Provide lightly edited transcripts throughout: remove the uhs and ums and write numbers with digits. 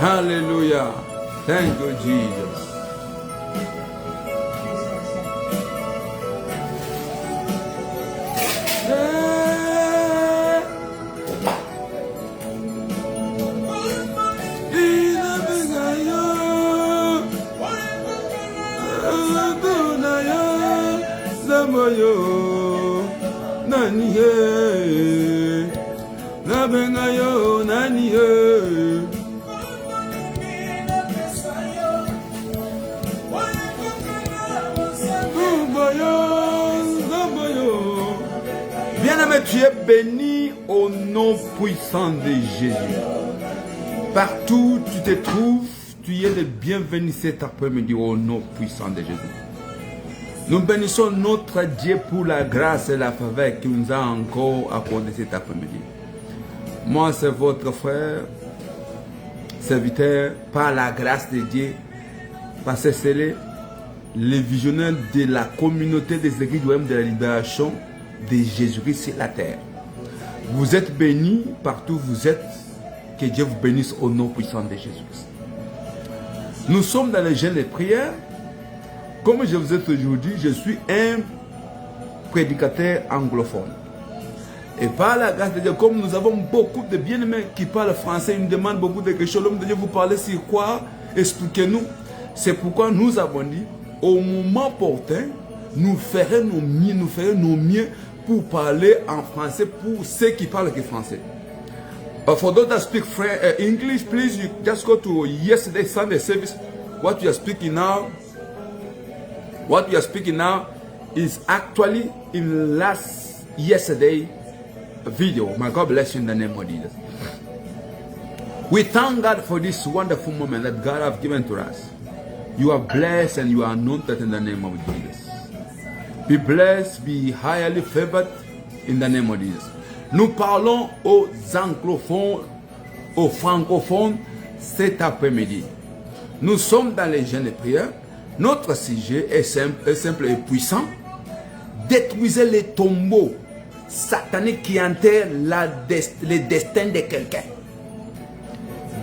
Hallelujah. Thank you, Jesus. Bien-aimé, tu es béni au nom puissant de Jésus. Partout où tu te trouves, tu es le bienvenu cet après-midi au nom puissant de Jésus. Nous bénissons notre Dieu pour la grâce et la faveur qu'il nous a encore accordé cet après-midi. Moi, c'est votre frère, serviteur, par la grâce de Dieu, Pasteur Célé, le visionnaire de la communauté des églises du royaume de la libération de Jésus-Christ sur la terre. Vous êtes bénis partout où vous êtes. Que Dieu vous bénisse au nom puissant de Jésus-Christ. Nous sommes dans le jeûne de prière. Comme je vous ai toujours dit, je suis un prédicateur anglophone. Et par la grâce de Dieu, comme nous avons beaucoup de bien-aimés qui parlent français, ils nous demandent beaucoup de questions. L'homme de Dieu, vous parlez sur quoi? Expliquez-nous. C'est pourquoi nous avons dit, au moment opportun, nous ferons nos mieux pour parler en français pour ceux qui parlent que français. For those that speak English, please you just go to yesterday's Sunday service. What you are speaking now is actually in yesterday video. My God bless you in the name of Jesus. We thank God for this wonderful moment that God has given to us. You are blessed and you are anointed in the name of Jesus. Be blessed, be highly favored in the name of Jesus. Nous parlons aux anglophones, aux francophones cet après-midi. Nous sommes dans les jeûnes de prière. Notre sujet est simple et puissant. Détruisez les tombeaux sataniques qui enterrent le destin de quelqu'un.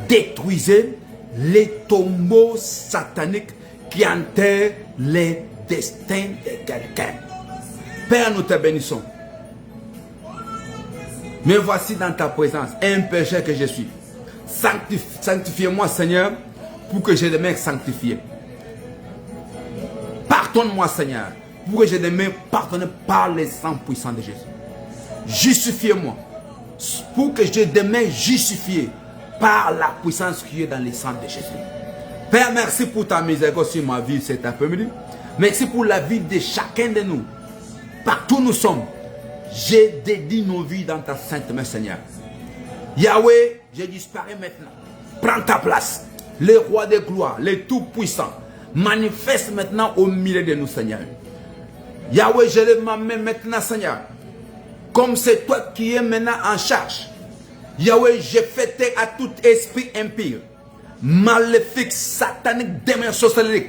Détruisez les tombeaux sataniques qui enterrent le destin de quelqu'un. Père, nous te bénissons. Mais voici dans ta présence, un pécheur que je suis. Sanctifie-moi, Seigneur, pour que je demeure sanctifié. Pardonne-moi, Seigneur, pour que je demeure pardonné par le sang puissant de Jésus. Justifiez-moi, pour que je demeure justifié par la puissance qui est dans le sang de Jésus. Père, merci pour ta miséricorde sur ma vie cet après-midi. Merci pour la vie de chacun de nous. Partout où nous sommes. J'ai dédié nos vies dans ta sainte main, Seigneur. Yahweh, je disparais maintenant. Prends ta place. Le roi de gloire, le tout-puissant, manifeste maintenant au milieu de nous, Seigneur. Yahweh, je lève ma main maintenant, Seigneur. Comme c'est toi qui es maintenant en charge. Yahweh, je fais taire à tout esprit impur, maléfique, satanique, démon sorcellerie,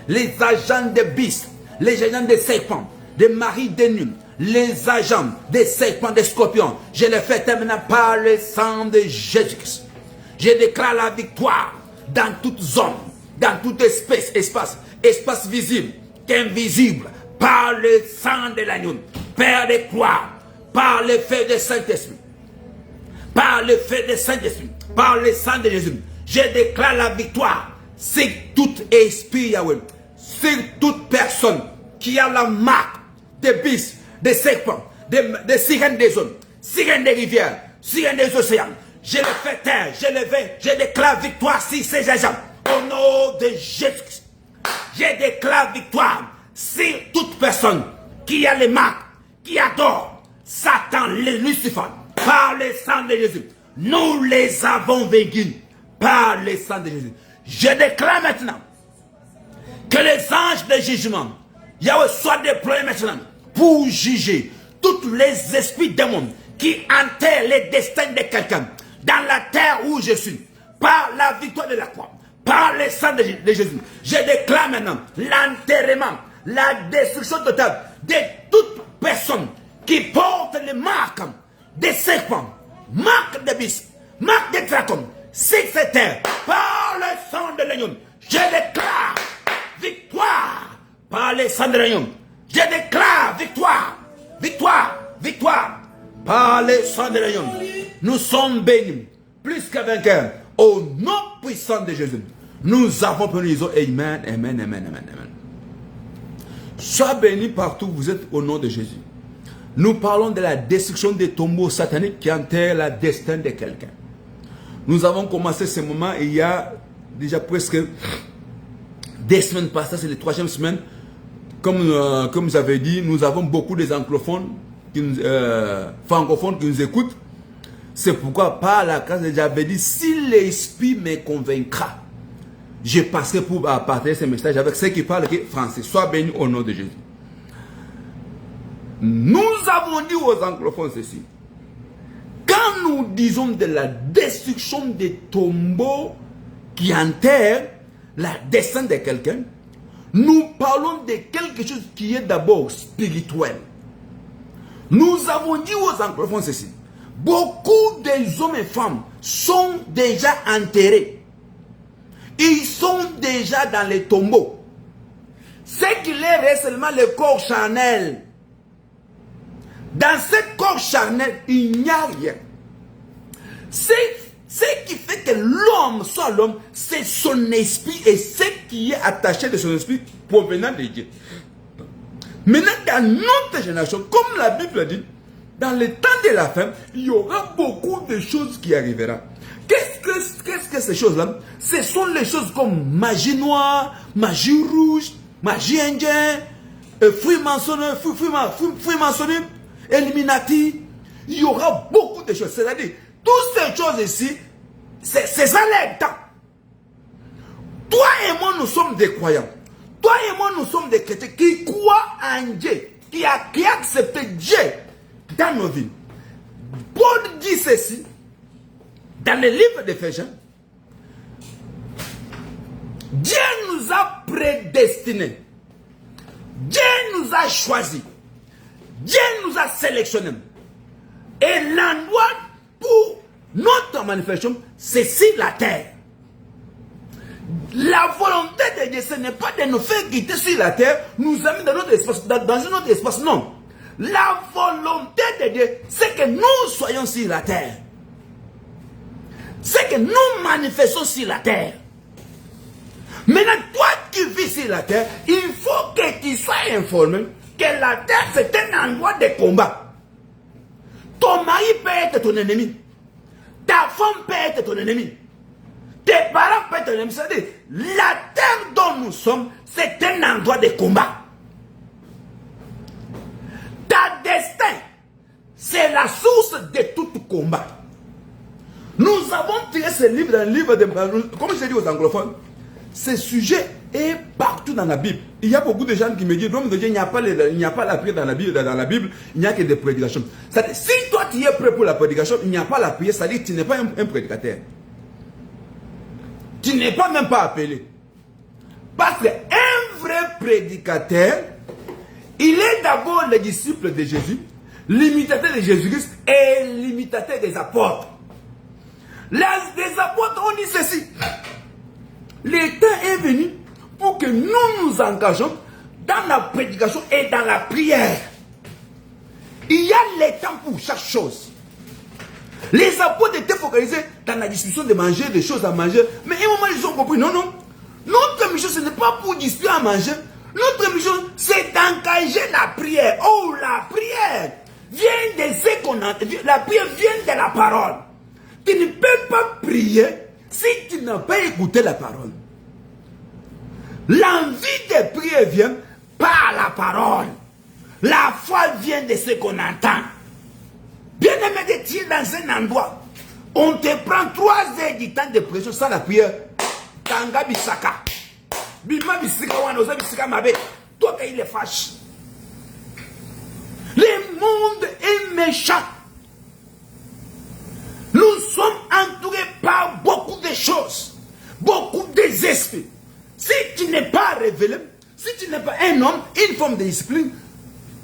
les agents de bis, les agents de serpents, des maris de nuit, les agents des serpents, des scorpions, je les fais terminer par le sang de Jésus-Christ. Je déclare la victoire dans toute zone, dans tout espace visible, invisible, par le sang de l'agneau, Père de gloire, par le feu de Saint-Esprit, par le feu de Saint-Esprit, par le sang de Jésus. Je déclare la victoire sur tout esprit, Yahweh, sur toute personne qui a la marque des bis, des serpents, des sirènes des zones, sirènes des rivières, sirènes des océans. Je les fais taire, je déclare victoire sur ces agents. Au nom de Jésus, je déclare victoire sur toute personne qui a les marques, qui adore Satan, les Lucifer, par le sang de Jésus. Nous les avons vaincus par le sang de Jésus. Je déclare maintenant que les anges de jugement, Yahweh, soient déployés maintenant pour juger tous les esprits démons qui enterrent les destins de quelqu'un dans la terre où je suis, par la victoire de la croix, par le sang de Jésus. Je déclare maintenant l'enterrement, la destruction totale de toute personne qui porte les marques des serpents, marques de bis, marques de dragons, sur cette terre, par par le sang de l'agneau. Je déclare victoire par le sang de l'agneau. Je déclare victoire, victoire, victoire par le sang de l'agneau. Nous sommes bénis, plus que vainqueurs, au nom puissant de Jésus. Nous avons prié, amen, amen, amen, amen, amen. Sois béni partout où vous êtes au nom de Jésus. Nous parlons de la destruction des tombeaux sataniques qui enterrent la destin de quelqu'un. Nous avons commencé ce moment il y a déjà presque des semaines passées, c'est la 3e semaine. Comme vous avez dit, nous avons beaucoup des anglophones, francophones qui nous écoutent. C'est pourquoi par la grâce de Dieu, j'avais dit, si l'Esprit me convaincra, je passerai pour partager ce message avec ceux qui parlent français. Sois béni au nom de Jésus. Nous avons dit aux anglophones ceci. Quand nous disons de la destruction des tombeaux qui enterrent la destin de quelqu'un, nous parlons de quelque chose qui est d'abord spirituel. Nous avons dit aux anglophones ceci. Beaucoup des hommes et femmes sont déjà enterrés. Ils sont déjà dans les tombeaux. Ce qu'il leur reste seulement le corps charnel. Dans ce corps charnel, il n'y a rien. Ce qui fait que l'homme soit l'homme, c'est son esprit et ce qui est attaché de son esprit provenant de Dieu. Maintenant, dans notre génération, comme la Bible dit, dans le temps de la fin, il y aura beaucoup de choses qui arriveront. Qu'est-ce que ces choses-là? Ce sont les choses comme magie noire, magie rouge, magie indienne, fruits maçonnés, Illuminati. Il y aura beaucoup de choses. C'est-à-dire, toutes ces choses ici, c'est ça le temps. Toi et moi, nous sommes des croyants. Toi et moi, nous sommes des chrétiens qui croient en Dieu, qui acceptent Dieu dans nos vies. Paul dit ceci dans le livre d'Éphésiens. Dieu nous a prédestinés. Dieu nous a choisis. Dieu nous a sélectionnés. Et l'endroit pour notre manifestation, c'est sur la terre. La volonté de Dieu, ce n'est pas de nous faire quitter sur la terre, nous amener dans notre espace, dans un autre espace, non. La volonté de Dieu, c'est que nous soyons sur la terre. C'est que nous manifestons sur la terre. Maintenant, toi qui vis sur la terre, il faut que tu sois informé que la terre, c'est un endroit de combat. Ton mari peut être ton ennemi. Ta femme peut être ton ennemi. Tes parents peuvent être ton ennemi. C'est-à-dire, la terre dont nous sommes, c'est un endroit de combat. Ta destin, c'est la source de tout combat. Nous avons tiré ce livre dans le livre de... Comme je dis aux anglophones, ce sujet est partout dans la Bible. Il y a beaucoup de gens qui me disent, l'homme de Dieu, il n'y a pas la prière dans la Bible, il n'y a que des prédications. Si toi tu es prêt pour la prédication, il n'y a pas la prière, c'est-à-dire que tu n'es pas un prédicateur. Tu n'es pas même pas appelé. Parce qu'un vrai prédicateur, il est d'abord le disciple de Jésus, l'imitateur de Jésus-Christ et l'imitateur des apôtres. Les apôtres ont dit ceci. Le temps est venu pour que nous nous engageons dans la prédication et dans la prière. Il y a le temps pour chaque chose. Les apôtres étaient focalisés dans la discussion de manger, des choses à manger. Mais à un moment, ils ont compris, non, non. Notre mission, ce n'est pas pour discuter à manger. Notre mission, c'est d'engager la prière. Oh, la prière vient de ce qu'on a. La prière vient de la parole. Tu ne peux pas prier si tu n'as pas écouté la parole. L'envie de prier vient par la parole. La foi vient de ce qu'on entend. Bien aimé, tu es dans un endroit. On te prend 3 heures du temps de pression sans la prière. Tanga bisaka. Bima bisika wanoza bisika mabe. Toi il est fâche. Le monde est méchant. Nous sommes entourés par beaucoup de choses, beaucoup des esprits. Si tu n'es pas révélé, si tu n'es pas un homme, une forme de discipline,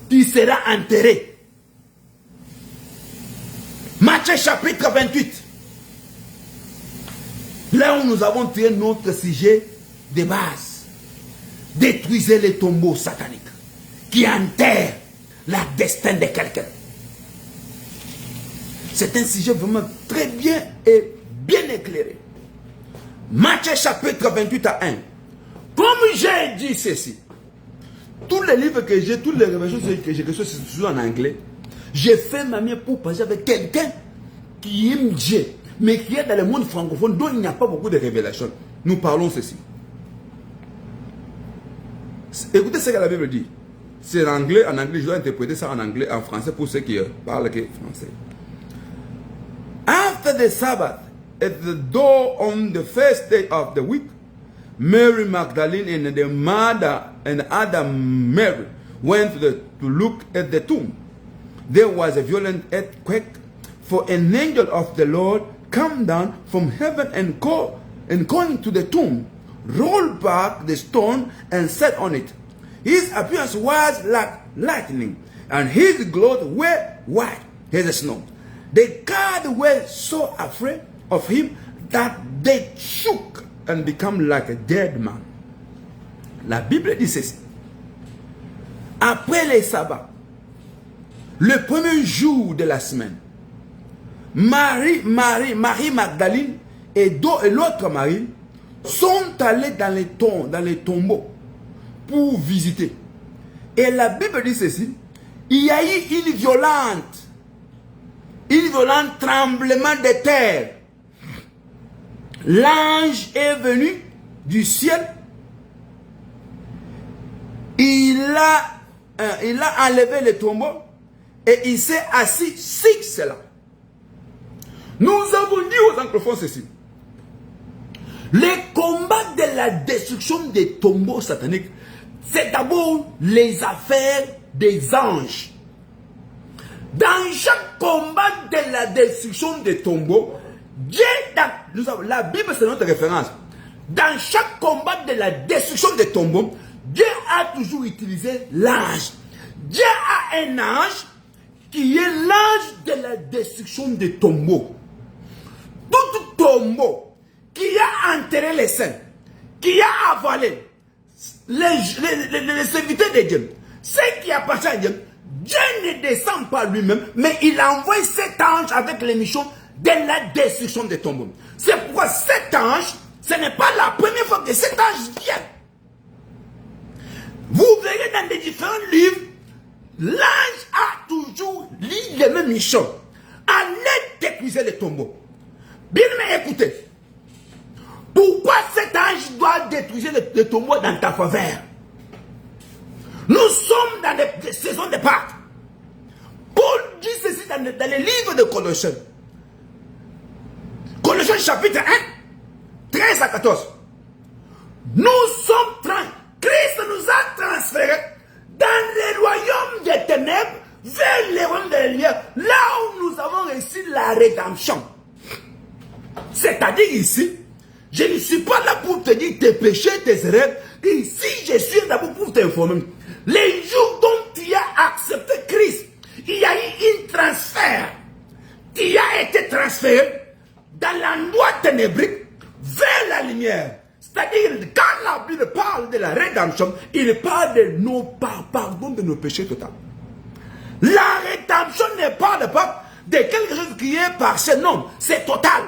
tu seras enterré. Matthieu chapitre 28. Là où nous avons tiré notre sujet de base. Détruisez les tombeaux sataniques qui enterrent la destin de quelqu'un. C'est un sujet vraiment très bien et bien éclairé. Matthieu chapitre 28 à 1. Comme j'ai dit ceci, tous les livres que j'ai, toutes les révélations que j'ai, que ce soit en anglais, j'ai fait ma mienne pour passer avec quelqu'un qui aime Dieu, mais qui est dans le monde francophone dont il n'y a pas beaucoup de révélations. Nous parlons ceci. Écoutez ce que la Bible dit. C'est en anglais, je dois interpréter ça en anglais, en français pour ceux qui parlent français. After the Sabbath, at the door on the first day of the week, Mary Magdalene and the mother and other Mary went to look at the tomb. There was a violent earthquake, for an angel of the Lord came down from heaven and going to the tomb, rolled back the stone and sat on it. His appearance was like lightning, and his clothes were white as snow. The guards were so afraid of him that they shook and became like a dead man. La Bible dit ceci. Après les sabbats, le premier jour de la semaine, Marie Magdalene et l'autre Marie sont allés dans les tombeaux pour visiter. Et la Bible dit ceci. Il y a eu une violent tremblement de terre. L'ange est venu du ciel. Il a enlevé le tombeau et il s'est assis sur cela. Nous avons dit aux anglophones ceci. Les combats de la destruction des tombeaux sataniques, c'est d'abord les affaires des anges. Dans chaque combat de la destruction des tombeaux, Dieu, la Bible c'est notre référence. Dans chaque combat de la destruction des tombeaux, Dieu a toujours utilisé l'ange. Dieu a un ange qui est l'ange de la destruction des tombeaux. Tout tombeau qui a enterré les saints, qui a avalé les serviteurs de Dieu, ce qui appartient à Dieu, Dieu ne descend pas lui-même, mais il envoie cet ange avec les missions de la destruction des tombeaux. C'est pourquoi cet ange, ce n'est pas la première fois que cet ange vient. Vous verrez dans les différents livres, l'ange a toujours lu les mêmes missions. Allez détruire les tombeaux. Bien, mais écoutez, pourquoi cet ange doit détruire les tombeaux dans ta faveur? Nous sommes dans les saisons de Pâques. Paul dit ceci dans les livres de Colossiens. Colossiens chapitre 1, 13 à 14. Nous sommes Christ nous a transférés dans le royaume des ténèbres vers le royaume de la lumière, là où nous avons reçu la rédemption. C'est-à-dire ici, je ne suis pas là pour te dire tes péchés, tes erreurs. Ici, je suis là pour t'informer. Les jours dont tu as accepté Christ, il y a eu un transfert. Tu as été transféré dans l'endroit ténébrique vers la lumière. C'est-à-dire, quand la Bible parle de la rédemption, il parle de nos pardon de nos péchés total. La rédemption ne parle pas de quelque chose qui est partiel, non, c'est total.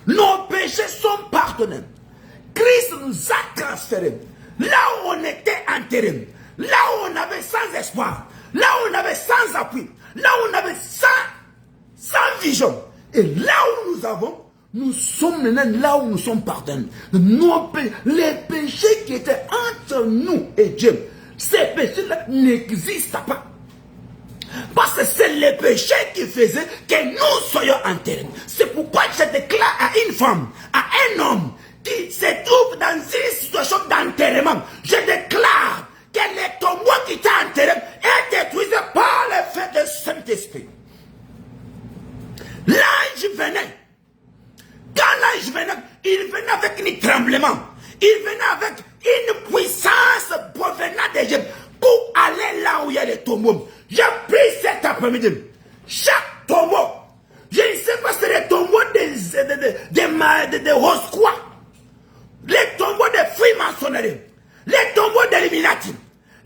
Nos péchés sont pardonnés. Christ nous a transférés. Là où on était enterré, là où on avait sans espoir, là où on avait sans appui, là où on avait sans vision. Et là où nous sommes maintenant là où nous sommes pardonnés. Les péchés qui étaient entre nous et Dieu, ces péchés-là n'existent pas. Parce que c'est les péchés qui faisaient que nous soyons enterrés. C'est pourquoi je déclare à une femme, à un homme qui se trouve dans une situation d'enterrement, je déclare que les tombeaux qui t'ont enterré est détruit par le fait du Saint-Esprit. L'ange venait. Quand l'ange venait, il venait avec un tremblement. Il venait avec une puissance provenant de Dieu pour aller là où il y a les tombeaux. J'ai pris cet après-midi. Chaque tombeau, je ne sais pas si c'est les tombeaux de Rose-Croix, les tombeaux de Freemasonnerie, les tombeaux d'Illuminati,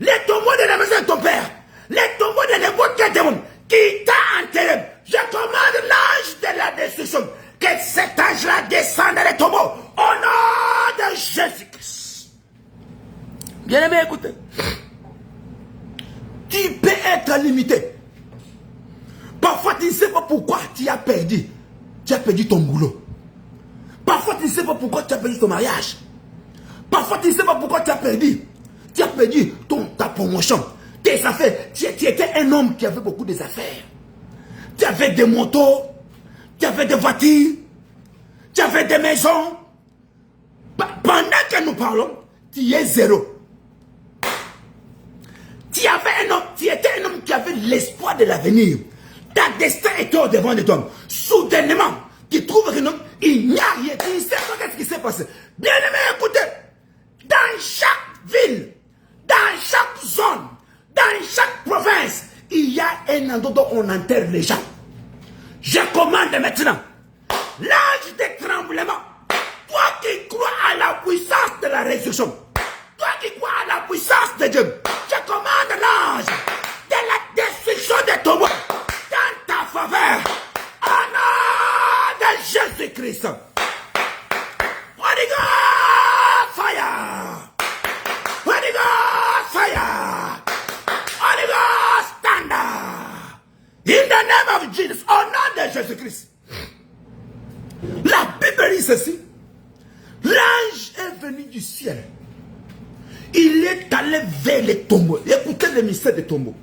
les tombeaux de la maison de ton père, les tombeaux de n'importe quel démon qui t'a enterré. Je commande l'ange de la destruction que cet ange-là descende dans les tombeaux au nom de Jésus-Christ. Bien aimé, écoutez. Tu peux être limité. Parfois, tu ne sais pas pourquoi tu as perdu. Tu as perdu ton boulot. Parfois, tu ne sais pas pourquoi tu as perdu ton mariage. Parfois, tu ne sais pas pourquoi tu as perdu. Tu as perdu ta promotion, tes affaires. Tu étais un homme qui avait beaucoup d'affaires. Tu avais des motos, tu avais des voitures, tu avais des maisons. Pendant que nous parlons, tu es zéro. Tu étais un homme qui avait l'espoir de l'avenir. Ta destin était au devant de toi. Soudainement, tu trouves que non, il n'y a rien. Tu ne sais pas ce qui s'est passé. Bien aimé, écoutez. Dans chaque ville, dans chaque zone, dans chaque province, il y a un endroit où on enterre les gens. Je commande maintenant l'ange des tremblements. Toi qui crois à la puissance de la résurrection, toi qui crois à la puissance de Dieu, je commande l'ange de la destruction des tombeaux dans ta faveur. Au nom de Jésus-Christ. Holy Ghost fire! Holy Ghost fire! Holy Ghost thunder! In the name of Jesus, au nom de Jésus-Christ. La Bible dit ceci. L'ange est venu du ciel. Il est allé vers les tombeaux. Écoutez le mystère des tombeaux.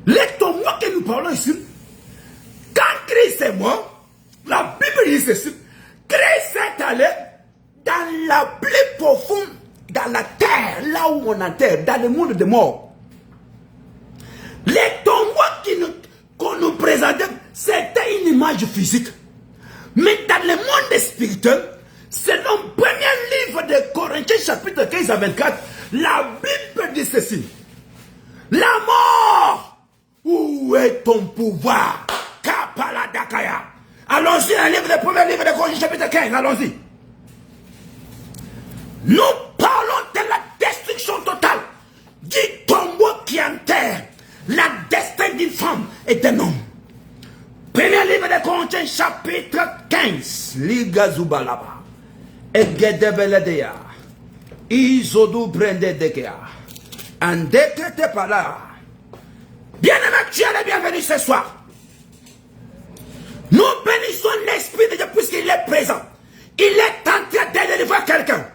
Les tombeaux que nous parlons ici, quand Christ est mort, la Bible dit ceci. Christ est allé dans la plus profonde, dans la terre, là où on enterre, dans le monde des morts. Les tombeaux qu'on nous présentait, c'était une image physique. Mais dans le monde spirituel, selon le premier livre de Corinthiens, chapitre 15 à 24, la Bible dit ceci. La mort, où est ton pouvoir? Kapaladakaya. Allons-y, le premier livre de Corinthiens, chapitre 15, allons-y. Nous parlons de la destruction totale du tombeau qui enterre la destin d'une femme et d'un homme. Premier livre de Corinthiens, chapitre 15. Liga Zubalaba. Egedebeledeya. Izodu Brendedekea. Andekete pala. Bien-aimé, tu es le bienvenu ce soir. Nous bénissons l'Esprit de Dieu puisqu'il est présent. Il est en train de délivrer quelqu'un.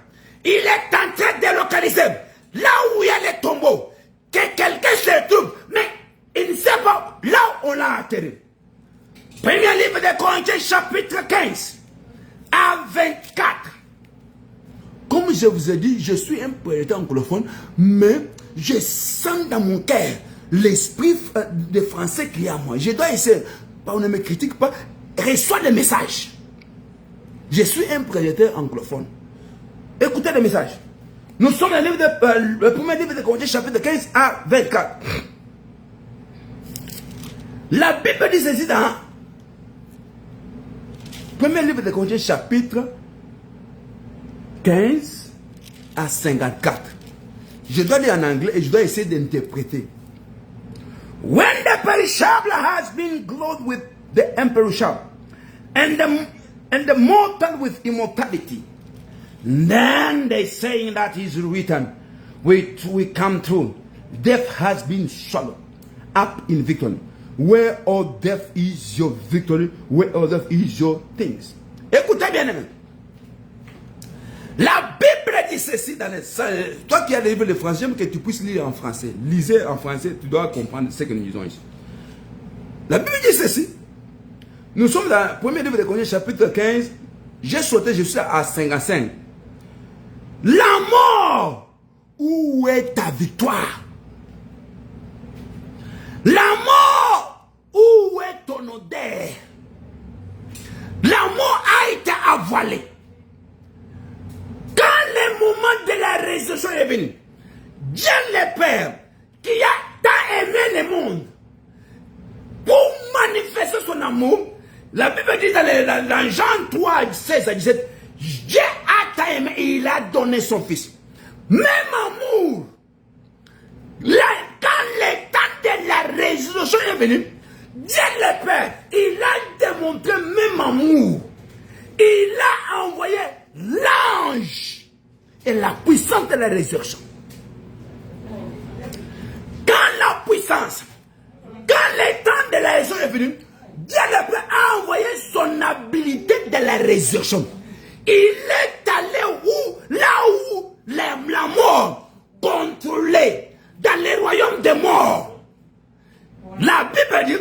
Il est en train de localiser là où il y a les tombeaux. Que quelqu'un se trouve, mais il ne sait pas là où on l'a atterri. Premier livre de Corinthiens, chapitre 15 à 24. Comme je vous ai dit, je suis un prédicateur anglophone, mais je sens dans mon cœur l'esprit de français qui est à moi. Je dois essayer, on ne me critique pas, reçois des messages. Je suis un prédicateur anglophone. Écoutez les messages. Nous sommes dans le premier livre de Corinthiens, chapitre 15 à 24. La Bible dit ceci dans le premier livre de Corinthiens, chapitre 15 à 54. Je dois lire en anglais et je dois essayer d'interpréter. When the perishable has been clothed with the imperishable, and the mortal with immortality, then they saying that is written, which we come through, death has been swallowed up in victory. Where all death is your victory, where all death is your things. Écoutez bien, aimé. La Bible dit ceci dans les... Toi qui as le livre de français, j'aime que tu puisses lire en français. Lisez en français, tu dois comprendre ce que nous disons ici. La Bible dit ceci. Nous sommes dans le premier livre de Corinthiens, chapitre 15. J'ai sauté, je suis à 55. La mort, où est ta victoire? La mort, où est ton odeur? La mort a été avalée. Quand le moment de la résurrection est venu, Dieu le Père, qui a tant aimé le monde, pour manifester son amour, la Bible dit dans Jean 3, 16 à 17, il a donné son fils. Même amour. Là, quand le temps de la résurrection est venu, Dieu le Père, il a démontré même amour. Il a envoyé l'ange et la puissance de la résurrection. Quand la puissance, quand le temps de la résurrection est venu, Dieu le Père a envoyé son habilité de la résurrection. Il est allé où? Là où la mort contrôlait, dans les royaumes des morts. La Bible dit,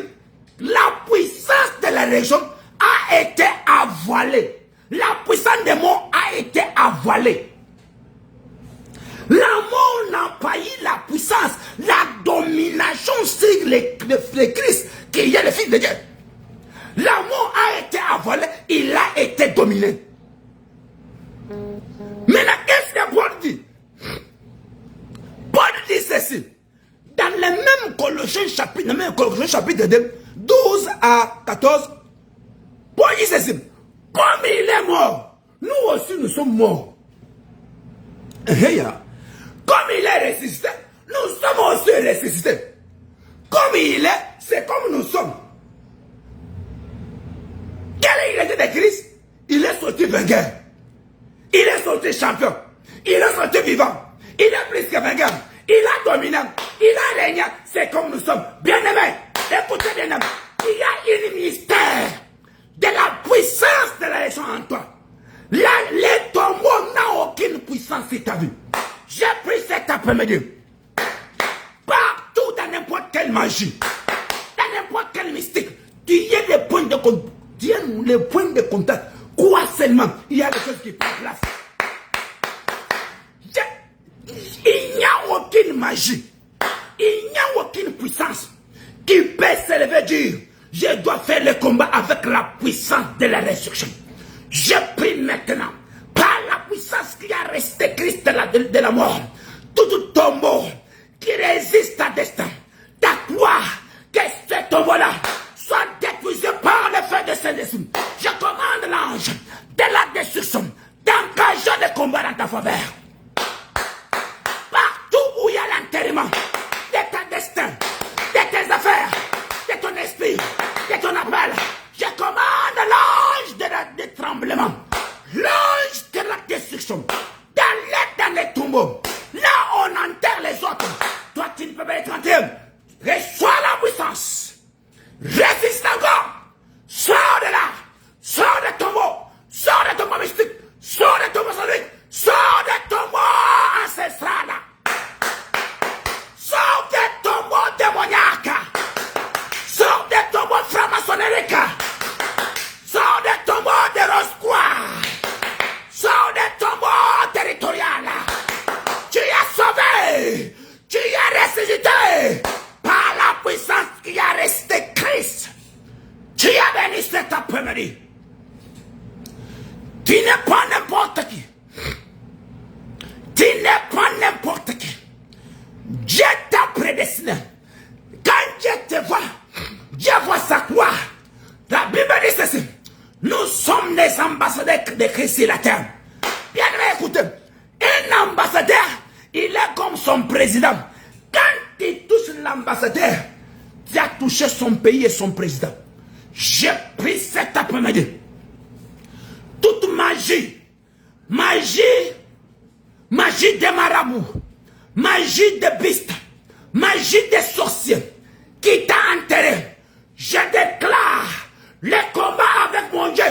la puissance de la résurrection a été avalée. La puissance des morts a été avalée. La mort n'a pas eu la puissance, la domination sur le Christ, qui est le Fils de Dieu. La mort a été avalée, il a été dominé. Maintenant, qu'est-ce que Paul dit? Paul dit ceci. Dans le même Colossiens chapitre 2, 12 à 14, Paul dit ceci. Comme il est mort, nous aussi nous sommes morts. Comme il est ressuscité, nous sommes aussi ressuscités. Comme il est, c'est comme nous sommes. Quelle est l'idée de Christ? Il est sorti vainqueur. Il est sorti champion. Il est sorti vivant. Il est plus que vainqueur. Il a dominé. Il a régné. C'est comme nous sommes. Bien-aimés, écoutez bien-aimés. Il y a un mystère de la puissance de la région en toi. Là, les tombeaux n'ont aucune puissance sur ta vie. J'ai pris cet après-midi. Partout dans n'importe quelle magie, dans n'importe quel mystique, tu y a des points de contact. Les points de contact. Quoi seulement? Il y a des choses qui prennent place. Il n'y a aucune magie. Il n'y a aucune puissance qui peut s'élever et dire je dois faire le combat avec la puissance de la résurrection. Je prie maintenant, par la puissance qui a resté Christ de la mort, tout tombeau qui résiste à destin, ta gloire, que ce tombeau-là soit détruit par le feu de Saint-Esprit. Je commande l'ange de la destruction d'engager le combat dans ta faveur. Partout où il y a l'enterrement de ta destin, de tes affaires, de ton esprit, de ton appel, je commande l'ange de tremblement, l'ange de la destruction, d'aller dans les tombeaux. Là on enterre les autres. Toi tu ne peux pas être enterré. Reçois la puissance. Résiste encore. Sors de là. Sors de tombeau. Sors de tombeau mystique. Sors de tombeau sonique. Sors de tombeau ancestral. Sors de tombeau démoniaque. Sors de tombeau franc-maçonnique. Sors de tombeau de Rose-Croix. Sors de tombeau territorial. Tu es sauvé. Tu es ressuscité par la puissance qui a resté Christ. Tu es béni cet après-midi. Tu n'es pas n'importe qui. Tu n'es pas n'importe qui. Dieu t'a prédestiné. Quand Dieu te voit, Dieu voit sa gloire. La Bible dit ceci. Nous sommes des ambassadeurs de Christ sur la terre. Bien écoutez, un ambassadeur, il est comme son président. Quand tu touches l'ambassadeur, tu as touché son pays et son président. J'ai pris cet après-midi. Toute magie, magie des marabouts, magie des pistes, magie des sorciers qui t'a enterré. Je déclare le combat avec mon Dieu.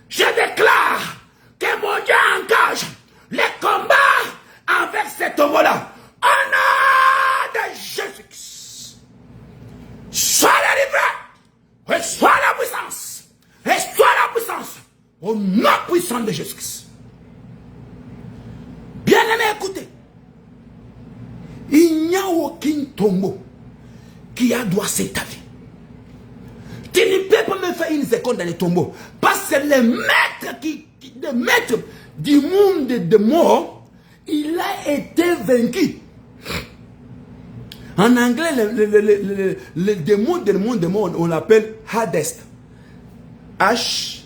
Je déclare que mon Dieu engage le combat avec cet homme-là. Au nom de Jésus-Christ. Sois délivré. Reçois la puissance. Reçois la puissance. Au nom puissant de Jésus-Christ. Bien-aimé, écoutez. Il n'y a aucun tombeau qui a droissé ta vie. Tu ne peux pas me faire une seconde dans les tombeaux. Parce que le maître du monde de mort, il a été vaincu. En anglais, le démon du monde de mort, on l'appelle Hades. H-E-D-I-S.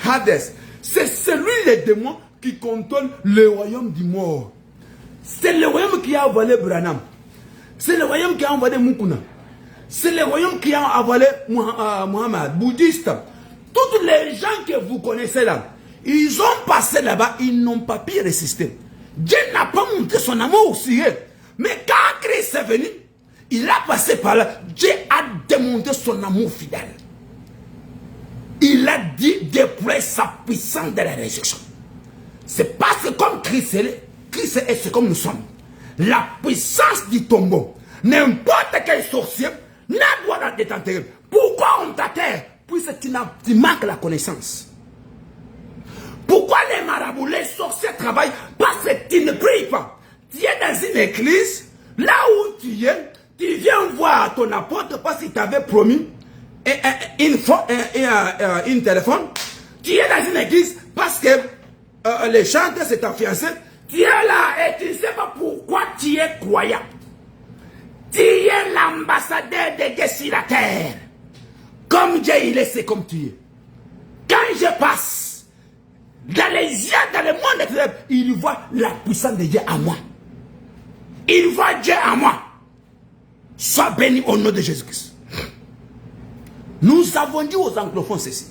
Hades. C'est celui, les démons, qui contrôle le royaume du mort. C'est le royaume qui a envoyé Branham. C'est le royaume qui a envoyé Mukuna. C'est le royaume qui a envoyé Muhammad, bouddhiste. Tous les gens que vous connaissez là, ils ont passé là-bas, ils n'ont pas pu résister. Dieu n'a pas montré son amour aussi. Mais quand Christ est venu, il a passé par là. Dieu a démontré son amour fidèle. Il a dit déployer sa puissance de la résurrection. C'est parce que comme Christ est ce comme nous sommes. La puissance du tombeau. N'importe quel sorcier n'a droit d'être enterré. Pourquoi on t'enterre? Puisque tu manques la connaissance. Pourquoi les marabouts, les sorciers travaillent? Parce que tu ne pries pas. Tu es dans une église, là où tu es, tu viens voir ton apôtre parce qu'il t'avait promis une téléphone. Tu es dans une église parce que les chanteurs s'est fiancé. Tu es là et tu ne sais pas pourquoi tu es croyant. Tu es l'ambassadeur de Dieu sur la terre. Comme Dieu il est, c'est comme tu es. Quand je passe dans les yeux, dans le monde des ténèbres, il voit la puissance de Dieu à moi. Il voit Dieu à moi. Sois béni au nom de Jésus-Christ. Nous avons dit aux anglophones ceci.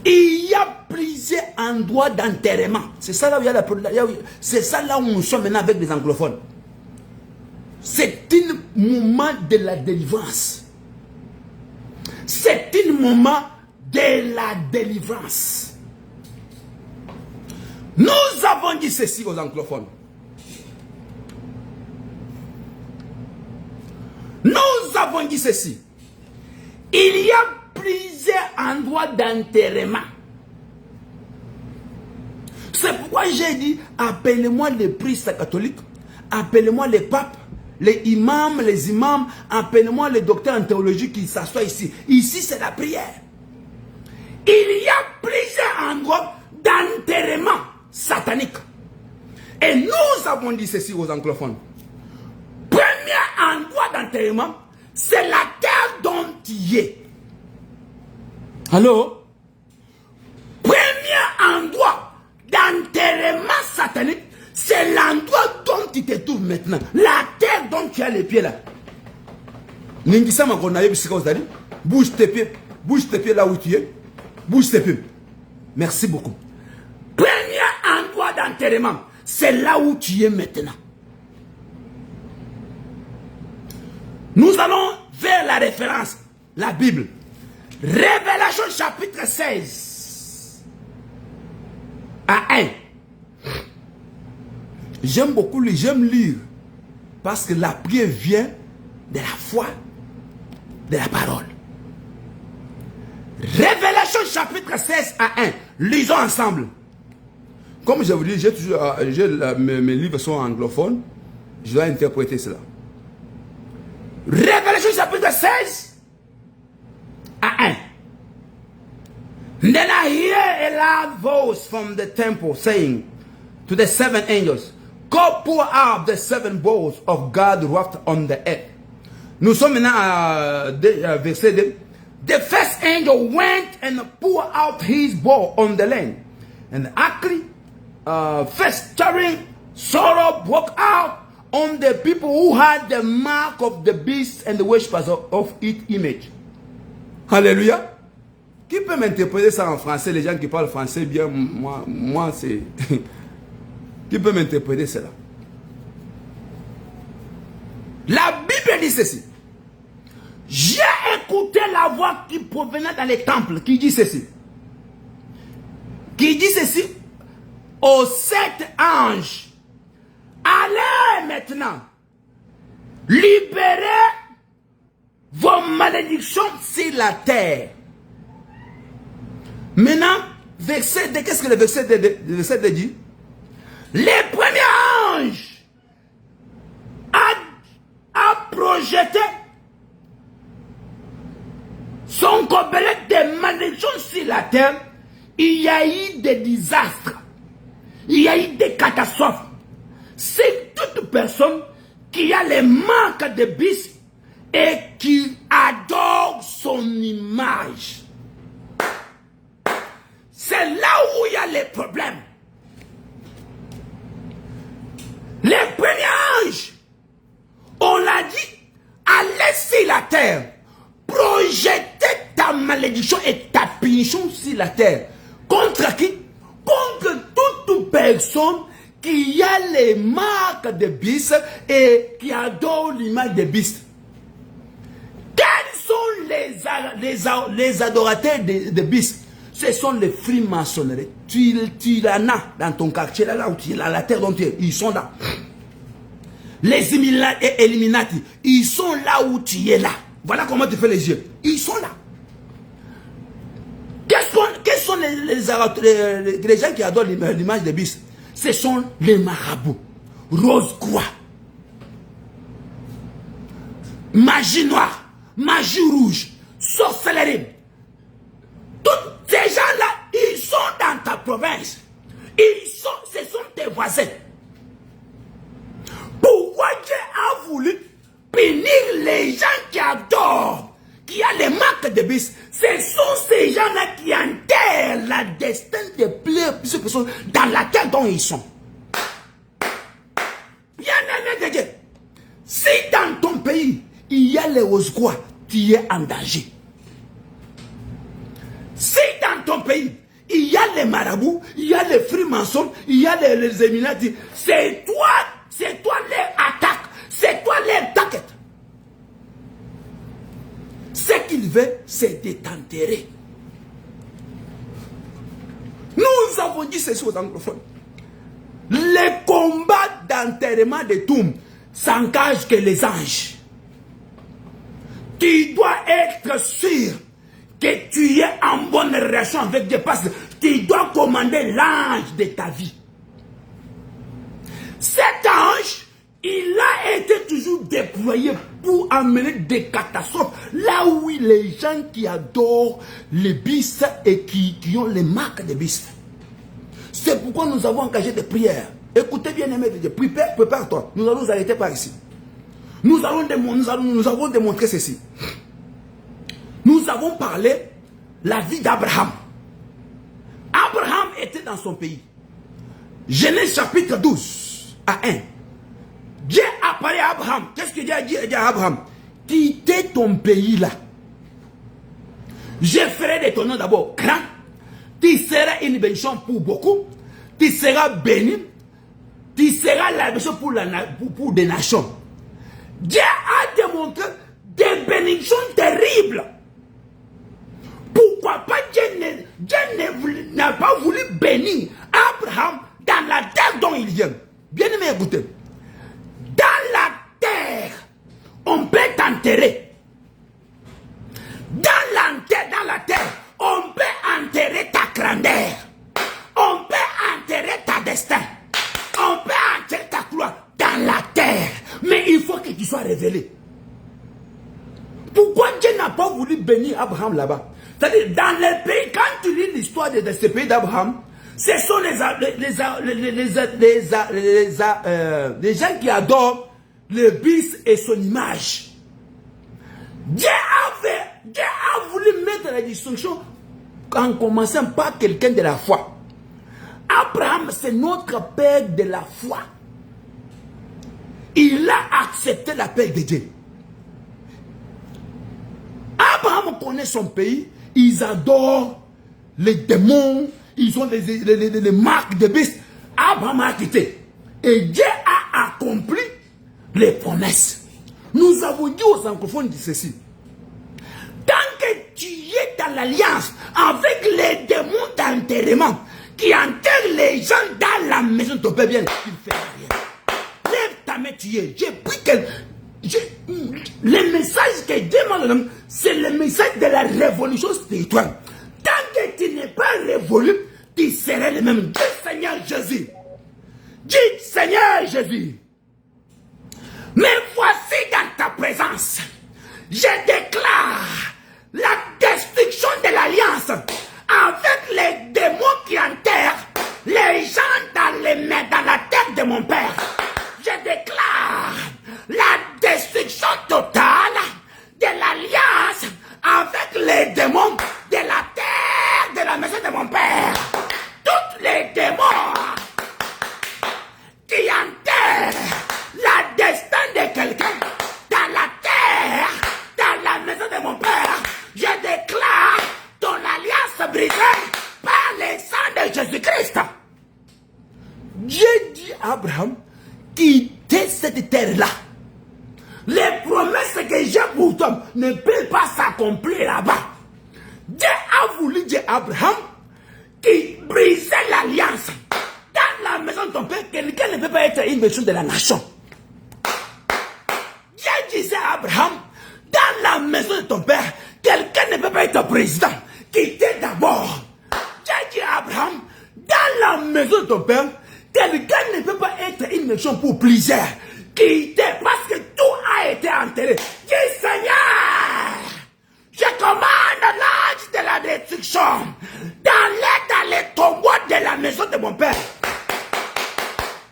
Il y a plusieurs endroits d'enterrement. C'est ça là où il y a c'est ça là où nous sommes maintenant avec les anglophones. C'est un moment de la délivrance. C'est un moment de la délivrance. Nous avons dit ceci aux anglophones. Nous avons dit ceci. Il y a plusieurs endroits d'enterrement. C'est pourquoi j'ai dit, appelez-moi les priests catholiques, appelez-moi les papes, les imams, appelez-moi les docteurs en théologie qui s'assoient ici. Ici, c'est la prière. Il y a plusieurs endroits d'enterrement satanique. Et nous avons dit ceci aux anglophones. Premier endroit d'enterrement, c'est la terre dont tu es. Allô? Premier endroit d'enterrement satanique, c'est l'endroit dont tu te trouves maintenant. La terre dont tu as les pieds là. Bouge tes pieds là où tu es. Bouge tes pieds. Merci beaucoup. Premier endroit d'enterrement, c'est là où tu es maintenant. Nous allons vers la référence, la Bible. Révélation chapitre 16 à 1. J'aime beaucoup lire, j'aime lire. Parce que la prière vient de la foi, de la parole. Révélation chapitre 16 à 1. Lisons ensemble. Comme je vous dis, mes livres sont anglophones. Je dois interpréter cela. Révélation chapitre 16 à 1. Then I hear a loud voice from the temple saying to the seven angels, go pour out the seven bowls of God's wrath on the earth. Nous sommes maintenant à verset 2. The first angel went and poured out his bowl on the land. And actually, festering sorrow broke out on the people who had the mark of the beast and the worshippers of its image. Alléluia. Qui peut m'interpréter ça en français? Les gens qui parlent français bien, moi c'est... Qui peut m'interpréter cela? La Bible dit ceci. J'ai écouté la voix qui provenait dans les temples, qui dit ceci. Qui dit ceci aux 7 anges. Allez maintenant, libérez vos malédictions sur la terre. Maintenant, verset 2, qu'est-ce que le verset 2 dit? Les premiers anges a projeté son gobelet de malédictions sur la terre. Il y a eu des désastres. Il y a eu des catastrophes. C'est toute personne qui a les marques de beast et qui adore son image. c'est là où il y a les problèmes. Les premiers anges, on l'a dit, à laisser la terre, projeter ta malédiction et ta punition sur la terre. Contre qui? Contre toute personne qui a les marques de beast et qui adore l'image de beast. Quels sont les adorateurs de beast? Ce sont les francs-maçonneries. Tu en as dans ton quartier, là où tu es, la terre dont tu es, ils sont là. Les Illuminati, ils sont là où tu es là. Voilà comment tu fais les yeux. Ils sont là. Quels sont les gens qui adorent l'image de beast? Ce sont les marabouts. Rose-croix. Magie noire. Magie rouge. Sorcellerie. Tous ces gens-là, ils sont dans ta province. Ce sont tes voisins. Pourquoi Dieu a voulu punir les gens qui adorent, qui ont les marques de beast? Ce sont ces gens-là qui enterrent la destin de plusieurs personnes dans la terre dont ils sont. Bien-aimé de Dieu, si dans ton pays, il y a les Rose-Croix, tu es en danger. Si dans ton pays, il y a les marabouts, il y a les francs-maçons, il y a les Illuminati, c'est toi les attaques, c'est toi les taquettes. Ce qu'il veut, c'est de t'enterrer. Nous avons dit ceci aux anglophones. Les combats d'enterrement de tombes s'engagent que les anges. Tu dois être sûr que tu es en bonne relation avec Dieu parce que tu dois commander l'ange de ta vie. Cet ange, il a été toujours déployé pour amener des catastrophes là où les gens qui adorent les beasts et qui ont les marques des beasts. C'est pourquoi nous avons engagé des prières. Écoutez bien, aimé de Dieu, prépare-toi. Nous allons nous arrêter par ici. Nous avons démontré ceci. Nous avons parlé la vie d'Abraham. Abraham était dans son pays. Genèse chapitre 12 à 1. Dieu apparaît à Abraham. Qu'est-ce que Dieu a dit à Abraham? Quittez ton pays là. Je ferai de ton nom d'abord grand. Tu seras une bénédiction pour beaucoup. Tu seras béni. Tu seras la bénédiction pour des nations. Dieu a démontré des bénédictions terribles. Pourquoi pas Dieu n'a pas voulu bénir Abraham dans la terre dont il vient? Bien aimé, écoutez. Dans la terre, on peut t'enterrer. Dans la terre, on peut enterrer ta grandeur. On peut enterrer ta destin. On peut enterrer ta gloire dans la terre. Mais il faut que tu sois révélé. Pourquoi Dieu n'a pas voulu bénir Abraham là-bas? C'est-à-dire, dans les pays, quand tu lis l'histoire de ce pays d'Abraham, ce sont les gens qui adorent le beast et son image. Dieu a voulu mettre la distinction en commençant par quelqu'un de la foi. Abraham, c'est notre père de la foi. Il a accepté l'appel de Dieu. Abraham connaît son pays, ils adorent les démons, ils ont les marques de beast. Abraham a quitté. Et Dieu a accompli les promesses. Nous avons dit aux anglophones de ceci. Tant que tu es dans l'alliance avec les démons d'enterrement qui enterrent les gens dans la maison de ton père, bien, tu ne fais rien. Lève ta main, tu es. J'ai pris le message que Dieu m'a donné, c'est le message de la révolution spirituelle. Tant que tu n'es pas révolu, tu seras le même. Dis Seigneur Jésus. Dis Seigneur Jésus. Mais voici dans ta présence, je déclare la destruction de l'alliance avec les démons qui enterrent les gens dans la terre de mon père. Je déclare la destruction totale de l'alliance avec les démons de la terre de la maison de mon père. Abraham quitter cette terre-là. Les promesses que j'ai pour toi ne peuvent pas s'accomplir là-bas. Dieu a voulu dire à Abraham qui brisait l'alliance. Dans la maison de ton père, quelqu'un ne peut pas être une version de la nation. Dieu disait à Abraham, dans la maison de ton père, quelqu'un ne peut pas être président. Quittez d'abord. Dieu dit à Abraham, dans la maison de ton père, quelqu'un ne peut pas être une nation pour plusieurs. Quittez, parce que tout a été enterré. Dis Seigneur, je commande l'ange de la destruction dans les tombeaux de la maison de mon père.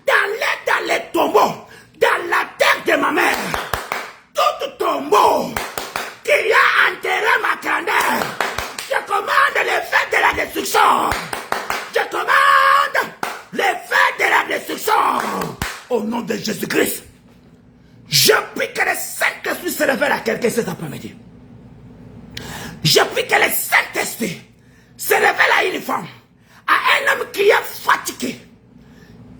Dans les tombeaux, dans la terre de ma mère. Tout tombeau qui a enterré ma grandeur. Je commande les feux de la destruction. Je commande les feux de la destruction. Au nom de Jésus-Christ. Je prie que le Saint-Esprit se révèle à quelqu'un cet après-midi. Je prie que le Saint-Esprit se révèle à une femme, à un homme qui est fatigué,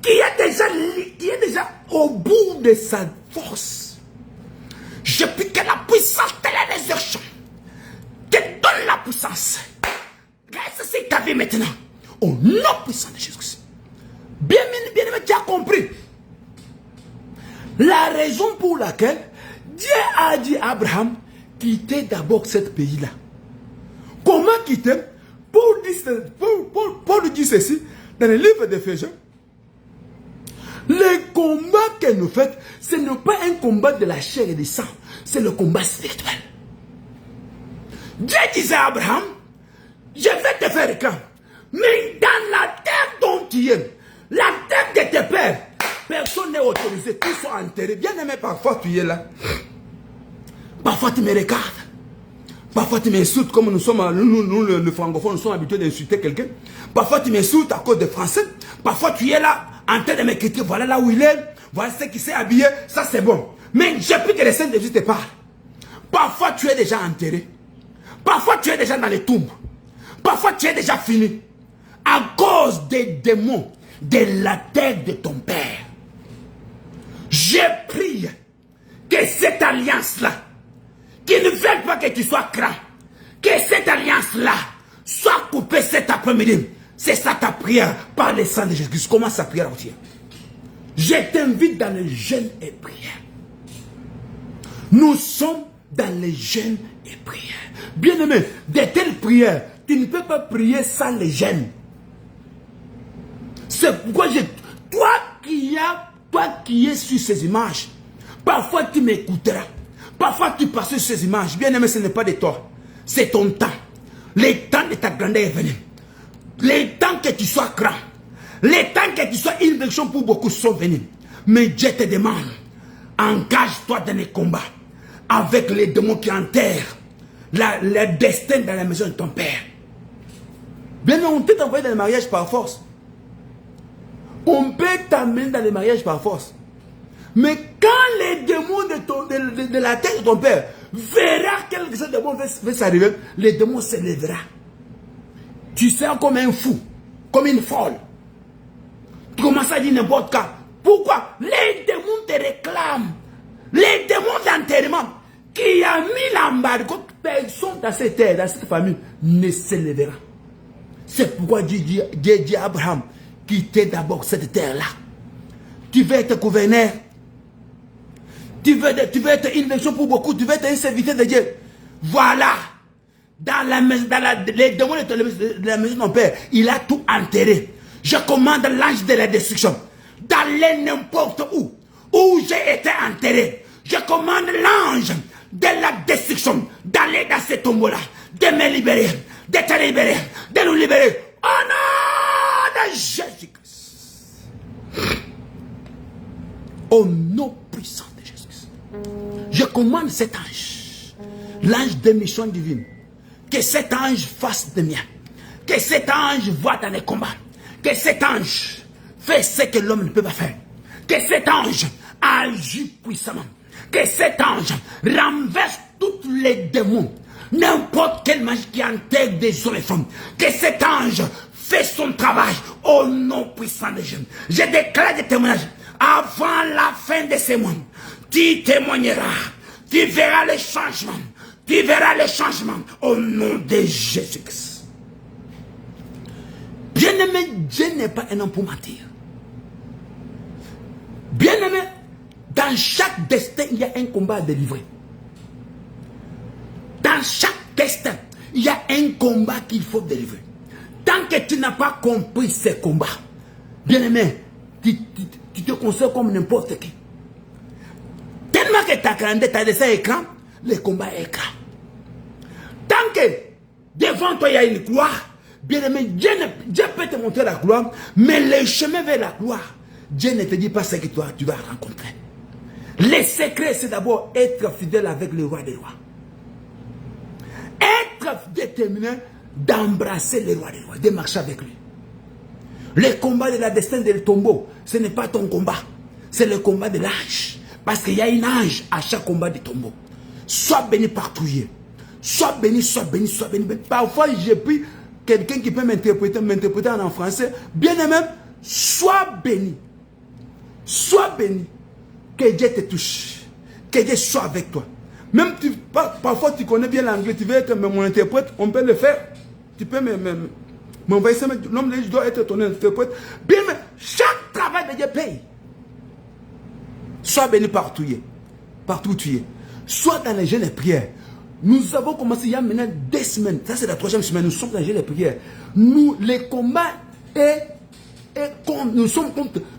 qui est déjà au bout de sa force. Je prie que la puissance de la résurrection te donne la puissance. Reste ta vie maintenant. Au nom puissant de Jésus-Christ. Bien aimé, tu as compris. La raison pour laquelle Dieu a dit à Abraham, quittez d'abord ce pays-là. Comment quitter? Paul dit ceci dans le livre d'Éphésiens. Le combat que nous faisons, ce n'est pas un combat de la chair et du sang, c'est le combat spirituel. Dieu disait à Abraham, je vais te faire camp, mais dans la terre dont tu es, la terre de tes pères, personne n'est autorisé, tous sont enterrés. Bien aimé, parfois tu es là. Parfois tu me regardes. Parfois tu m'insultes comme nous les francophones, nous sommes habitués d'insulter quelqu'un. Parfois tu m'insultes à cause des Français. Parfois tu es là en train de me critiquer. Voilà là où il est. Voilà ce qui s'est habillé. Ça c'est bon. Mais j'ai pris que les saints de Dieu te parlent. Parfois tu es déjà enterré. Parfois tu es déjà dans les tombes. Parfois tu es déjà fini. À cause des démons de la terre de ton père. Je prie que cette alliance-là, qui ne veut pas que tu sois grand, que cette alliance-là soit coupée cet après-midi. C'est ça ta prière par le sang de Jésus. Comment sa prière entière? Je t'invite dans le jeûne et prière. Nous sommes dans le jeûne et prière. Bien-aimé, de telles prières, tu ne peux pas prier sans le jeûne. C'est pourquoi toi qui es sur ces images, parfois tu m'écouteras. Parfois tu passes sur ces images. Bien aimé, ce n'est pas de toi. C'est ton temps. Le temps de ta grandeur est venu. Le temps que tu sois grand. Le temps que tu sois une bénédiction pour beaucoup sont venus. Mais Dieu te demande, engage-toi dans les combats avec les démons qui enterrent le destin dans la maison de ton père. Bien aimé, on peut t'envoyer dans le mariage par force. On peut t'amener dans le mariage par force. Mais quand les démons de la tête de ton père verra quelque chose de bon va s'arriver, les démons se lèveront. Tu seras comme un fou, comme une folle. Tu commences à dire n'importe quoi. Pourquoi? Les démons te réclament. Les démons d'enterrement qui a mis l'embargo, personne dans cette terre, dans cette famille, ne se lèvera. C'est pourquoi Dieu dit à Abraham, quittez d'abord cette terre-là. Tu veux être gouverneur. Tu veux être une nation pour beaucoup. Tu veux être un serviteur de Dieu. Voilà. Dans les démons de la maison de mon père, il a tout enterré. Je commande l'ange de la destruction d'aller n'importe où j'ai été enterré. Je commande l'ange de la destruction d'aller dans ce tombeau-là, de me libérer, de te libérer, de nous libérer. Au nom de Jésus-Christ. Au nom puissant de Jésus-Christ. Je commande cet ange, l'ange de mission divine, que cet ange fasse de mien, que cet ange voit dans les combats, que cet ange fait ce que l'homme ne peut pas faire, que cet ange agit puissamment, que cet ange renverse tous les démons, n'importe quelle magie qui intègre des hommes et femmes, que cet ange fait son travail au nom puissant de Jésus. Je déclare des témoignages avant la fin de ce monde, tu témoigneras, tu verras les changements, tu verras les changements au nom de Jésus-Christ. Bien-aimé, Dieu n'est pas un homme pour mentir. Bien-aimé, dans chaque destin, il y a un combat à délivrer. Dans chaque destin, il y a un combat qu'il faut délivrer. Tant que tu n'as pas compris ce combat, bien-aimé, tu te considères comme n'importe qui. Tellement que tu as grandi, tu as laissé écran, le combat est écran. Tant que devant toi il y a une gloire, bien-aimé, Dieu peut te montrer la gloire, mais le chemin vers la gloire, Dieu ne te dit pas ce que toi tu vas rencontrer. Le secret, c'est d'abord être fidèle avec le roi des rois. Être déterminé d'embrasser le roi des rois, de marcher avec lui. Le combat de la destinée del tombeau, ce n'est pas ton combat, c'est le combat de l'âge. Parce qu'il y a une âge à chaque combat de tombeau. Sois béni partout. Sois béni, sois béni, sois béni. Parfois, j'ai pris quelqu'un qui peut m'interpréter en français. Bien aimé, sois béni. Sois béni. Que Dieu te touche. Que Dieu soit avec toi. Même parfois tu connais bien l'anglais, tu veux être mon interprète, on peut le faire. Tu peux m'envoyer ça, l'homme doit être ton interprète. Bien, mais chaque travail de Dieu paye. Sois béni partout où tu es. Sois dans les jeûnes et prières. Nous avons commencé il y a maintenant 2 semaines. Ça, c'est la 3e semaine. Nous sommes dans les jeûnes et prières. Les combats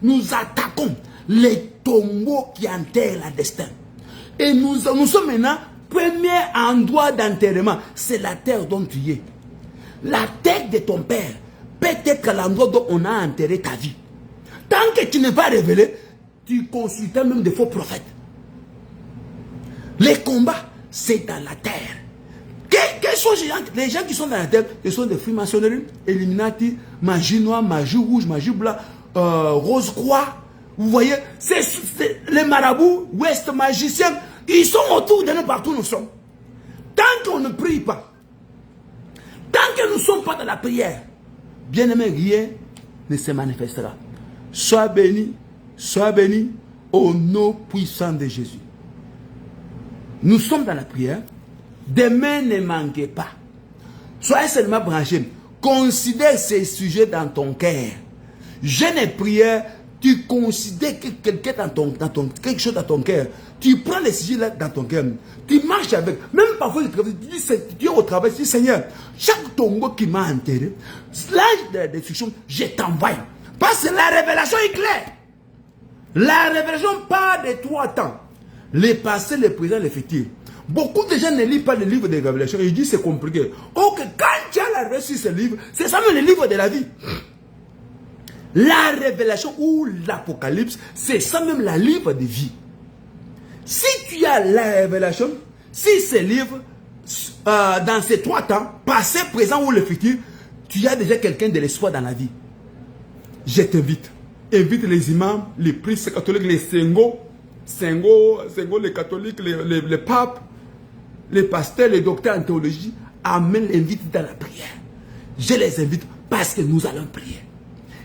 nous attaquons les tombeaux qui enterrent la destin. Et nous sommes maintenant, premier endroit d'enterrement, c'est la terre dont tu es. La terre de ton père, peut-être l'endroit dont on a enterré ta vie. Tant que tu n'es pas révélé, tu consultes même des faux prophètes. Les combats, c'est dans la terre. Quels sont les gens qui sont dans la terre? Ce sont des francs-maçonneries, Illuminati, magie noire, magie rouge, magie blanc, rose croix. Vous voyez, c'est les marabouts, ouest magiciens, ils sont autour de nous partout où nous sommes. Tant qu'on ne prie pas, tant que nous ne sommes pas dans la prière, bien aimé, rien ne se manifestera. Sois béni au nom puissant de Jésus. Nous sommes dans la prière. Demain, ne manquez pas. Soyez seulement branchés. Considère ces sujets dans ton cœur. Jeûne et prière, tu considères que quelqu'un quelque chose dans ton cœur. Tu prends les sujets là dans ton cœur. Tu marches avec. Même parfois, tu es au travail. Tu dis, Seigneur, chaque tombeau qui m'a enterré, l'âge de la destruction, je t'envoie. Parce que la révélation est claire. La révélation part de 3 temps. Le passé, le présent, le futur. Beaucoup de gens ne lisent pas le livre de révélation. Ils disent c'est compliqué. Oh, que quand tu as la révélation sur ce livre, c'est ça même le livre de la vie. La révélation ou l'Apocalypse, c'est ça même la livre de vie. Si tu as la révélation, si ce livre, dans ces 3 temps, passé, présent ou le futur, tu as déjà quelqu'un de l'espoir dans la vie. Je t'invite. Invite les imams, les priests catholiques, les sengos, les catholiques, les papes, les pasteurs, les docteurs en théologie. Amène, invite dans la prière. Je les invite parce que nous allons prier.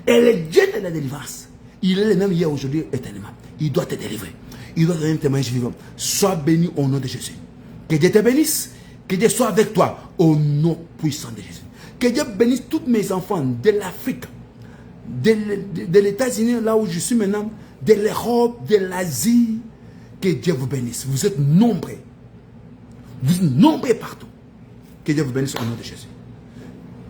Et le Dieu de la délivrance, il est le même hier, aujourd'hui, éternellement. Il doit te délivrer. Il doit te donner un témoignage vivant. Sois béni au nom de Jésus. Que Dieu te bénisse. Que Dieu soit avec toi au nom puissant de Jésus. Que Dieu bénisse tous mes enfants de l'Afrique, de l'États-Unis, là où je suis maintenant, de l'Europe, de l'Asie. Que Dieu vous bénisse. Vous êtes nombreux. Vous êtes nombreux partout. Que Dieu vous bénisse au nom de Jésus.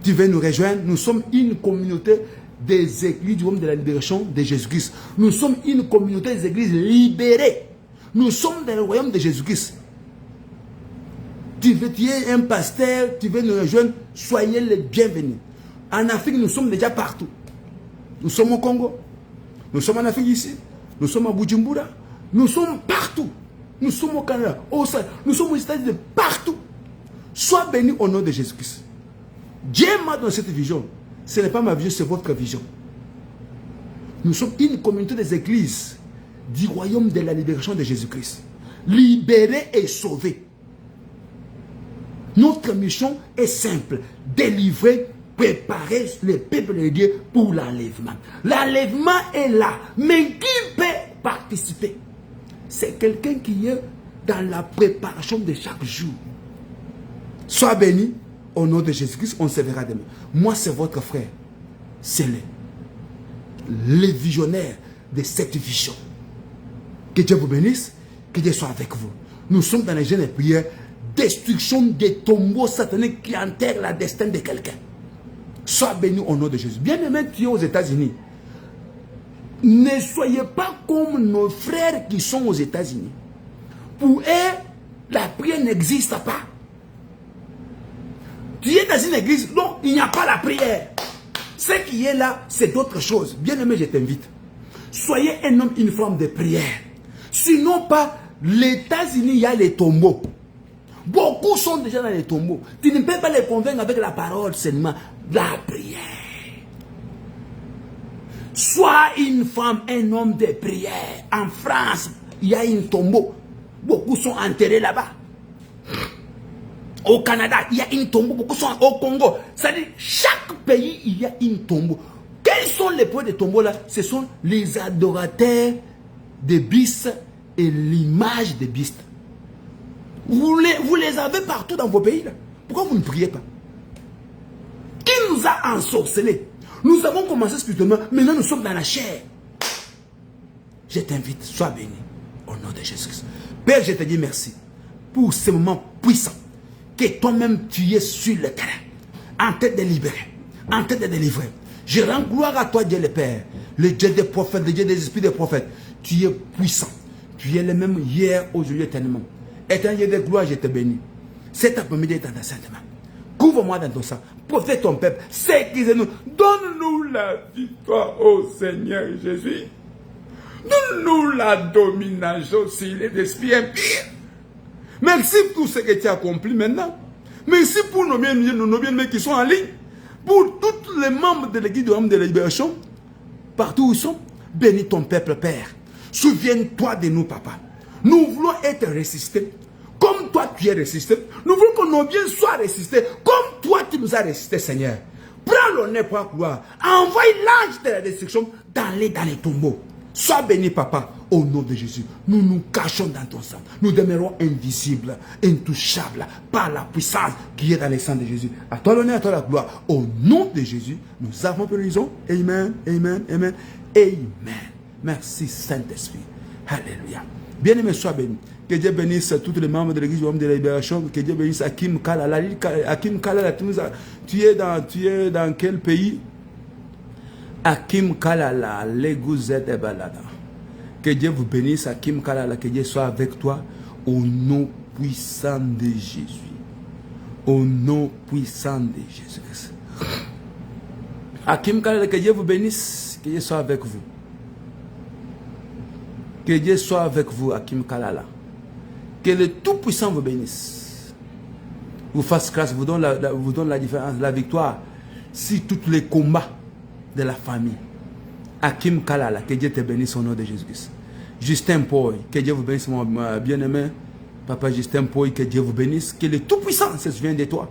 Tu veux nous rejoindre? Nous sommes une communauté des églises du royaume de la libération de Jésus-Christ. Nous sommes une communauté des églises libérées. Nous sommes dans le royaume de Jésus-Christ. Tu es un pasteur, tu veux nous rejoindre, soyez les bienvenus. En Afrique, nous sommes déjà partout. Nous sommes au Congo. Nous sommes en Afrique ici. Nous sommes à Bujumbura. Nous sommes partout. Nous sommes au Canada. Nous sommes aux États-Unis, partout. Sois béni au nom de Jésus-Christ. Dieu m'a donné cette vision. Ce n'est pas ma vision, c'est votre vision. Nous sommes une communauté des églises du royaume de la libération de Jésus-Christ. Libérés et sauvés. Notre mission est simple. Délivrer préparer le peuple de Dieu pour l'enlèvement. L'enlèvement est là, mais qui peut participer? C'est quelqu'un qui est dans la préparation de chaque jour. Sois béni au nom de Jésus-Christ, on se verra demain. Moi, c'est votre frère. C'est le visionnaire de cette vision. Que Dieu vous bénisse, que Dieu soit avec vous. Nous sommes dans les jeûnes et prières, destruction des tombeaux sataniques qui enterrent la destin de quelqu'un. Sois béni au nom de Jésus. Bien aimé, tu es aux États-Unis. Ne soyez pas comme nos frères qui sont aux États-Unis. Pour eux, la prière n'existe pas. Tu es dans une église, non, il n'y a pas la prière. Ce qui est là, c'est d'autres choses. Bien aimé, je t'invite. Soyez un homme, une femme de prière. Sinon pas, les États-Unis, il y a les tombeaux. Beaucoup sont déjà dans les tombeaux. Tu ne peux pas les convaincre avec la parole seulement. La prière. Sois une femme, un homme de prière. En France, il y a un tombeau. Beaucoup sont enterrés là-bas. Au Canada, il y a une tombeau. Beaucoup sont au Congo. C'est-à-dire, chaque pays, il y a une tombeau. Quels sont les points de tombeau là? Ce sont les adorateurs des bistes et l'image des bistes. Vous les avez partout dans vos pays là. Pourquoi vous ne priez pas? Qui nous a ensorcelés? Nous avons commencé spirituellement, maintenant nous sommes dans la chair. Je t'invite, sois béni au nom de Jésus-Christ. Père, je te dis merci pour ce moment puissant que toi-même tu es sur le terrain, en tête de libérer, en tête de délivrer. Je rends gloire à toi, Dieu le Père, le Dieu des prophètes, le Dieu des esprits des prophètes. Tu es puissant, tu es le même hier, aujourd'hui, éternellement. Éternel Dieu de gloire, je te bénis. Cet après-midi est dans ta sainte main. Couvre-moi dans ton sang. Protège ton peuple. Sécurise-nous. Donne-nous la victoire au Seigneur Jésus. Donne-nous la domination sur les esprits impurs. Merci pour tout ce que tu as accompli maintenant. Merci pour nos bien-aimés qui sont en ligne. Pour tous les membres de l'église de l'homme de la libération. Partout où ils sont. Bénis ton peuple, Père. Souviens-toi de nous, Papa. Nous voulons être résistés. Comme toi tu es résisté. Nous voulons que nos biens soient résistés. Comme toi tu nous as résistés, Seigneur. Prends l'honneur pour la gloire. Envoie l'ange de la destruction dans les tombeaux. Sois béni, Papa, au nom de Jésus. Nous nous cachons dans ton sang. Nous demeurons invisibles, intouchables par la puissance qui est dans le sang de Jésus. À toi l'honneur, à toi la gloire. Au nom de Jésus, nous avons prié. Amen, amen, amen, amen. Merci, Saint-Esprit. Alléluia. Bien-aimé, sois béni. Que Dieu bénisse tous les membres de l'église de l'homme de la libération. Que Dieu bénisse Hakim Kalala. Hakim Kalala, tu es dans quel pays? Hakim Kalala, l'Égouzet de Balada. Que Dieu vous bénisse, Hakim Kalala. Que Dieu soit avec toi au nom puissant de Jésus. Au nom puissant de Jésus-Christ. Hakim Kalala, que Dieu vous bénisse. Que Dieu soit avec vous. Que Dieu soit avec vous, Hakim Kalala. Que le Tout-Puissant vous bénisse. Vous fasse grâce, vous donne la différence, la victoire. Si tous les combats de la famille. Hakim Kalala, que Dieu te bénisse au nom de Jésus-Christ. Justin Poy, que Dieu vous bénisse, mon bien-aimé. Papa Justin Poy, que Dieu vous bénisse. Que le Tout-Puissant se souvienne de toi.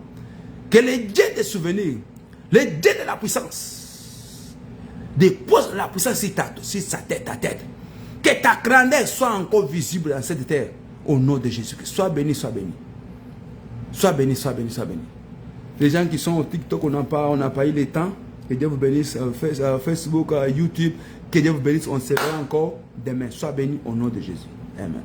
Que le Dieu des souvenirs, le Dieu de la puissance, dépose la puissance sur sa tête, ta tête. Que ta grandeur soit encore visible dans cette terre. Au nom de Jésus-Christ. Sois béni, sois béni. Sois béni, sois béni, sois béni. Les gens qui sont au TikTok, on n'a pas eu le temps. Que Dieu vous bénisse. Facebook, YouTube. Que Dieu vous bénisse. On se verra encore demain. Sois béni au nom de Jésus. Amen.